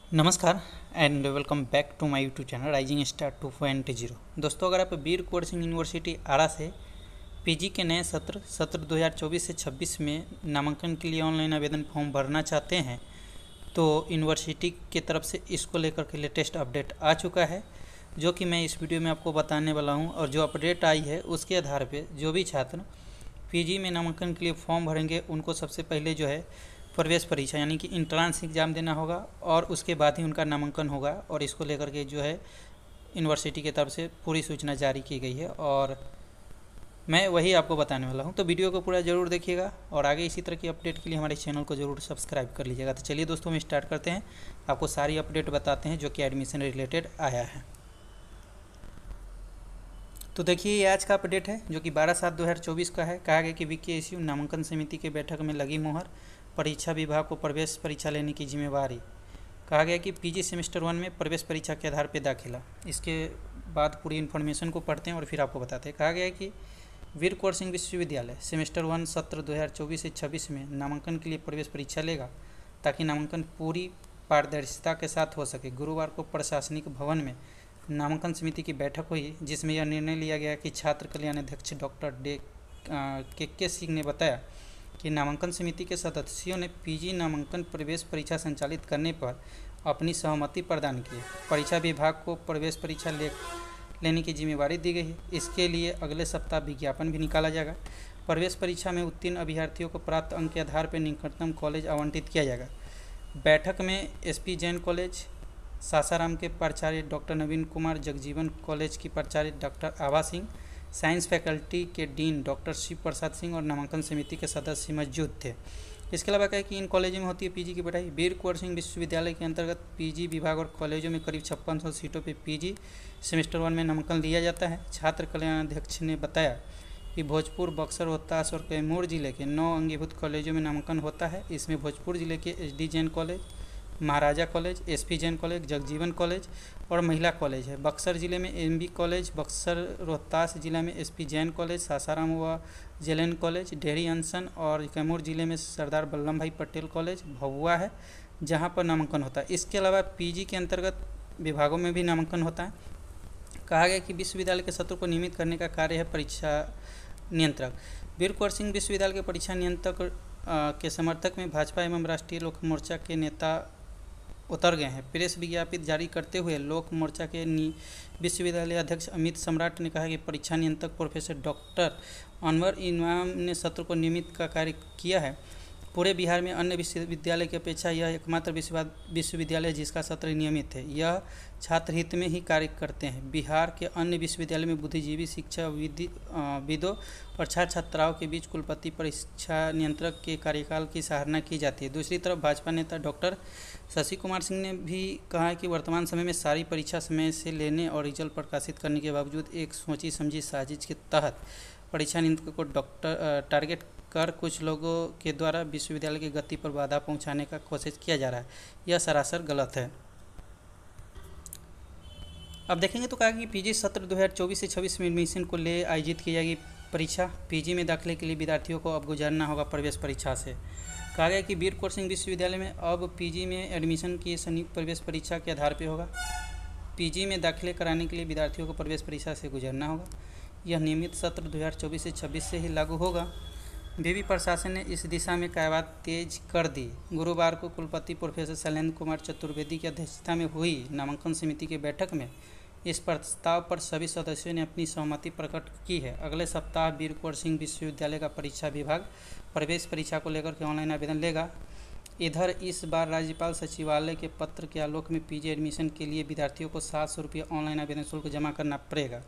नमस्कार and welcome back to my YouTube channel rising star 2.0। दोस्तों, अगर आप वीर कुंवर सिंह यूनिवर्सिटी आरा से पीजी के नए सत्र 2024 से 26 में नामांकन के लिए ऑनलाइन आवेदन फॉर्म भरना चाहते हैं तो यूनिवर्सिटी की तरफ से इसको लेकर के लेटेस्ट अपडेट आ चुका है, जो कि मैं इस वीडियो में आपको बताने वाला हूं। और जो अपडेट आई है उसके आधार पर जो भी छात्र पीजी में नामांकन के लिए फॉर्म भरेंगे उनको सबसे पहले जो है प्रवेश परीक्षा यानी कि इंट्रांस एग्ज़ाम देना होगा और उसके बाद ही उनका नामांकन होगा। और इसको लेकर के जो है यूनिवर्सिटी की तरफ से पूरी सूचना जारी की गई है और मैं वही आपको बताने वाला हूं। तो वीडियो को पूरा ज़रूर देखिएगा और आगे इसी तरह की अपडेट के लिए हमारे चैनल को ज़रूर सब्सक्राइब कर लीजिएगा। तो चलिए दोस्तों, हम स्टार्ट करते हैं, आपको सारी अपडेट बताते हैं जो कि एडमिशन रिलेटेड आया है। तो देखिए, ये आज का अपडेट है जो कि 12/7/2024 का है। कहा गया कि वीकेएसयू नामांकन समिति की बैठक में लगी मुहर, परीक्षा विभाग को प्रवेश परीक्षा लेने की जिम्मेवारी। कहा गया कि पीजी सेमेस्टर 1 में प्रवेश परीक्षा के आधार पर दाखिला। इसके बाद पूरी इन्फॉर्मेशन को पढ़ते हैं और फिर आपको बताते हैं। कहा गया है कि वीर कुंवर सिंह विश्वविद्यालय सेमेस्टर 1 सत्र 2024 से 26 में नामांकन के लिए प्रवेश परीक्षा लेगा ताकि नामांकन पूरी पारदर्शिता के साथ हो सके। गुरुवार को प्रशासनिक भवन में नामांकन समिति की बैठक हुई, जिसमें यह निर्णय लिया गया कि छात्र कल्याण अध्यक्ष डॉक्टर के सिंह ने बताया कि नामांकन समिति के सदस्यों ने पीजी नामांकन प्रवेश परीक्षा संचालित करने पर अपनी सहमति प्रदान की। परीक्षा विभाग को प्रवेश परीक्षा लेने की जिम्मेवारी दी गई है। इसके लिए अगले सप्ताह विज्ञापन भी निकाला जाएगा। प्रवेश परीक्षा में उत्तीर्ण अभ्यर्थियों को प्राप्त अंक के आधार पर निकटतम कॉलेज आवंटित किया जाएगा। बैठक में एसपी जैन कॉलेज सासाराम के प्राचार्य डॉक्टर नवीन कुमार, जगजीवन कॉलेज की प्राचार्य डॉक्टर आभा सिंह, साइंस फैकल्टी के डीन डॉक्टर शिव प्रसाद सिंह और नामांकन समिति के सदस्य मौजूद थे। इसके अलावा कहा कि इन कॉलेजों में होती है पीजी की पढ़ाई। वीर कुंवर सिंह विश्वविद्यालय के अंतर्गत पीजी विभाग और कॉलेजों में करीब 5600 सीटों पर पीजी सेमेस्टर 1 में नामांकन लिया जाता है। छात्र कल्याण अध्यक्ष ने बताया कि भोजपुर, बक्सर, रोहतास और कैमूर जिले के 9 अंगीभूत कॉलेजों में नामांकन होता है। इसमें भोजपुर जिले के SD Jain college, Maharaja college, SP Jain college, Jagjivan college और महिला कॉलेज है। बक्सर जिले में एमबी कॉलेज, बक्सर रोहतास जिला में एसपी जैन कॉलेज, सासाराम व जेएलएन कॉलेज, डेहरी अंसन और कैमूर जिले में सरदार वल्लभ भाई पटेल कॉलेज भभुआ है, जहां पर नामांकन होता है। इसके अलावा पीजी के अंतर्गत विभागों में भी नामांकन होता है। कहा गया कि विश्वविद्यालय के सत्र को नियमित करने का कार्य है परीक्षा नियंत्रक। वीर कुंवर सिंह विश्वविद्यालय के परीक्षा नियंत्रक के समर्थक में भाजपा एवं राष्ट्रीय लोक मोर्चा के नेता उतर गए हैं। प्रेस विज्ञप्ति जारी करते हुए लोक मोर्चा के विश्वविद्यालय अध्यक्ष अमित सम्राट ने कहा कि परीक्षा नियंत्रक प्रोफेसर डॉक्टर अनवर इमाम ने सत्र को नियमित का कार्य किया है। पूरे बिहार में अन्य विश्वविद्यालय की अपेक्षा यह एकमात्र विश्वविद्यालय जिसका सत्र नियमित है। यह छात्र हित में ही कार्य करते हैं। बिहार के अन्य विश्वविद्यालय में बुद्धिजीवी, शिक्षा विदों और छात्र छात्राओं के बीच कुलपति परीक्षा नियंत्रक के कार्यकाल की सराहना की जाती है। दूसरी तरफ भाजपा नेता डॉक्टर शशि कुमार सिंह ने भी कहा है कि वर्तमान समय में सारी परीक्षा समय से लेने और रिजल्ट प्रकाशित करने के बावजूद एक सोची समझी साजिश के तहत परीक्षा नियंत्रक को टारगेट कर कुछ लोगों के द्वारा विश्वविद्यालय की गति पर बाधा पहुंचाने का कोशिश किया जा रहा है। यह सरासर गलत है। अब देखेंगे तो कहा कि पीजी सत्र 2024 से 26 में एडमिशन को ले आयोजित की जाएगी परीक्षा। पीजी में दाखिले के लिए विद्यार्थियों को अब गुजरना होगा प्रवेश परीक्षा से। कहा गया कि वीर कुंवर सिंह विश्वविद्यालय में अब पीजी में एडमिशन की संयुक्त प्रवेश परीक्षा के आधार पर होगा। पीजी में दाखिले कराने के लिए विद्यार्थियों को प्रवेश परीक्षा से गुजरना होगा। यह नियमित सत्र 2024 से 26 से ही लागू होगा। विवि प्रशासन ने इस दिशा में कार्यवाही तेज कर दी। गुरुवार को कुलपति प्रोफेसर शैलेंद्र कुमार चतुर्वेदी की अध्यक्षता में हुई नामांकन समिति की बैठक में इस प्रस्ताव पर सभी सदस्यों ने अपनी सहमति प्रकट की है। अगले सप्ताह वीर कुंवर सिंह विश्वविद्यालय का परीक्षा विभाग प्रवेश परीक्षा को लेकर के ऑनलाइन आवेदन लेगा। इधर इस बार राज्यपाल सचिवालय के पत्र के आलोक में पीजी एडमिशन के लिए विद्यार्थियों को 700 रुपये ऑनलाइन आवेदन शुल्क जमा करना पड़ेगा।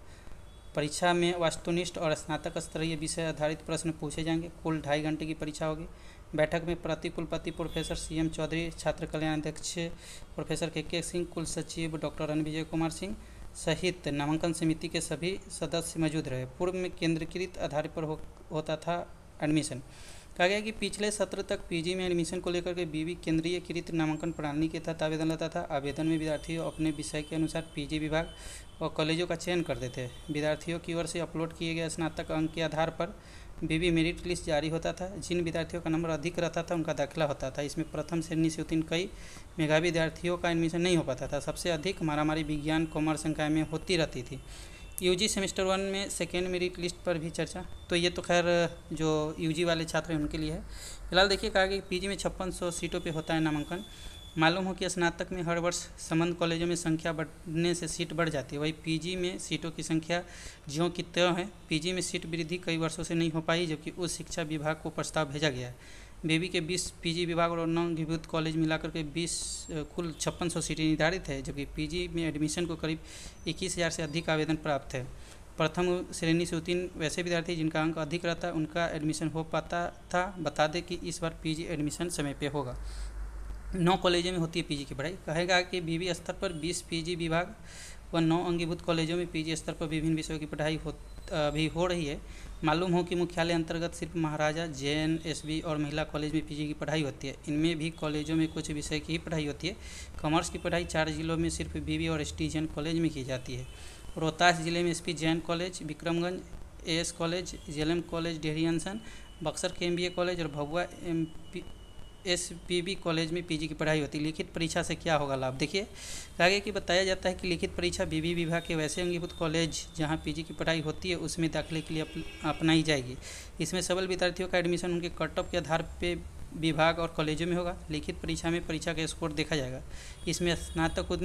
परीक्षा में वस्तुनिष्ठ और स्नातक स्तरीय विषय आधारित प्रश्न पूछे जाएंगे। कुल 2.5 घंटे की परीक्षा होगी। बैठक में प्रति कुलपति प्रोफेसर सीएम चौधरी, छात्र कल्याण अध्यक्ष प्रोफेसर के सिंह, कुल सचिव डॉक्टर रणविजय कुमार सिंह सहित नामांकन समिति के सभी सदस्य मौजूद रहे। पूर्व में केंद्रीकृत आधार पर होता था एडमिशन। कहा गया कि पिछले सत्र तक पीजी में एडमिशन को लेकर के विवि केंद्रीयकृत नामांकन प्रणाली के तहत आवेदन लेता था। आवेदन में विद्यार्थी अपने विषय के अनुसार पीजी विभाग और कॉलेजों का चयन करते थे। विद्यार्थियों की ओर से अपलोड किए गए स्नातक अंक के आधार पर बीबी मेरिट लिस्ट जारी होता था। जिन विद्यार्थियों का नंबर अधिक रहता था उनका दाखिला होता था। इसमें प्रथम श्रेणी से उत्तीर्ण कई मेधावी विद्यार्थियों का एडमिशन नहीं हो पाता था। सबसे अधिक मारामारी विज्ञान कॉमर्स संकाय में होती रहती थी। यूजी सेमेस्टर 1 में सेकेंड मेरिट लिस्ट पर भी चर्चा। तो ये तो खैर जो यूजी वाले छात्र हैं उनके लिए है। फिलहाल देखिए कहा कि पीजी में 5600 सीटों पे होता है नामांकन। मालूम हो कि स्नातक में हर वर्ष संबद्ध कॉलेजों में संख्या बढ़ने से सीट बढ़ जाती है, वही पीजी में सीटों की संख्या ज्यों की त्यों है। पीजी में सीट वृद्धि कई वर्षों से नहीं हो पाई, जबकि उच्च शिक्षा विभाग को प्रस्ताव भेजा गया है। बेबी के 20 पीजी विभाग और 9 अंगीभूत कॉलेज मिलाकर के 20 कुल 5600 सीटें निर्धारित है, जबकि पीजी में एडमिशन को करीब 21,000 से अधिक आवेदन प्राप्त है। प्रथम श्रेणी से उत्तीर्ण वैसे विद्यार्थी जिनका अंक अधिक रहता है उनका एडमिशन हो पाता था। बता दें कि इस बार पीजी एडमिशन समय पे होगा। 9 कॉलेजों में होती है पीजी की पढ़ाई। कहेगा कि बीबी स्तर पर 20 पीजी विभाग व 9 अंगीभूत कॉलेजों में पीजी स्तर पर विभिन्न विषयों की पढ़ाई अभी हो रही है। मालूम हो कि मुख्यालय अंतर्गत सिर्फ महाराजा JNSB और महिला कॉलेज में पीजी की पढ़ाई होती है। इनमें भी कॉलेजों में कुछ विषय की ही पढ़ाई होती है। कॉमर्स की पढ़ाई 4 जिलों में सिर्फ बीबी और ST जैन कॉलेज में की जाती है। रोहतास जिले में SP Jain college, Vikramganj AS college, JLM college Dehri junction, Buxar के MBA कॉलेज और भभुआ SPB कॉलेज में पीजी की पढ़ाई होती है। लिखित परीक्षा से क्या होगा लाभ, देखिए आगे कि बताया जाता है कि लिखित परीक्षा बीबी विभाग के वैसे अंगीभूत कॉलेज जहां पीजी की पढ़ाई होती है उसमें दाखिले के लिए अपनाई जाएगी। इसमें सबल विद्यार्थियों का एडमिशन उनके कट ऑफ के आधार पर विभाग और कॉलेजों में होगा। लिखित परीक्षा में परीक्षा का स्कोर देखा जाएगा। इसमें स्नातक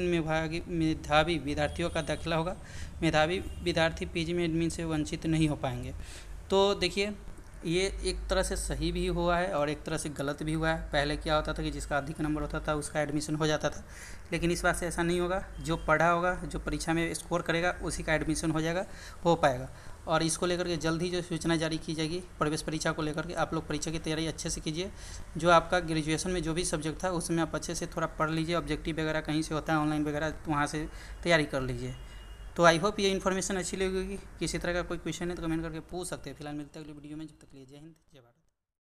मेधावी विद्यार्थियों का दाखिला होगा। मेधावी विद्यार्थी पीजी में एडमिशन से वंचित नहीं हो पाएंगे। तो देखिए ये एक तरह से सही भी हुआ है और एक तरह से गलत भी हुआ है। पहले क्या होता था कि जिसका अधिक नंबर होता था उसका एडमिशन हो जाता था, लेकिन इस बार से ऐसा नहीं होगा। जो पढ़ा होगा, जो परीक्षा में स्कोर करेगा उसी का एडमिशन हो पाएगा। और इसको लेकर के जल्द ही जो सूचना जारी की जाएगी प्रवेश परीक्षा को लेकर के। आप लोग परीक्षा की तैयारी अच्छे से कीजिए। जो आपका ग्रेजुएशन में जो भी सब्जेक्ट था उसमें आप अच्छे से थोड़ा पढ़ लीजिए। ऑब्जेक्टिव वगैरह कहीं से होता है ऑनलाइन वगैरह, वहाँ से तैयारी कर लीजिए। तो आई होप ये इन्फॉर्मेशन अच्छी लगेगी। किसी तरह का कोई क्वेश्चन है तो कमेंट करके पूछ सकते हैं। फिलहाल मिलते हैं अगली वीडियो में। जब तक के लिए जय हिंद, जय भारत।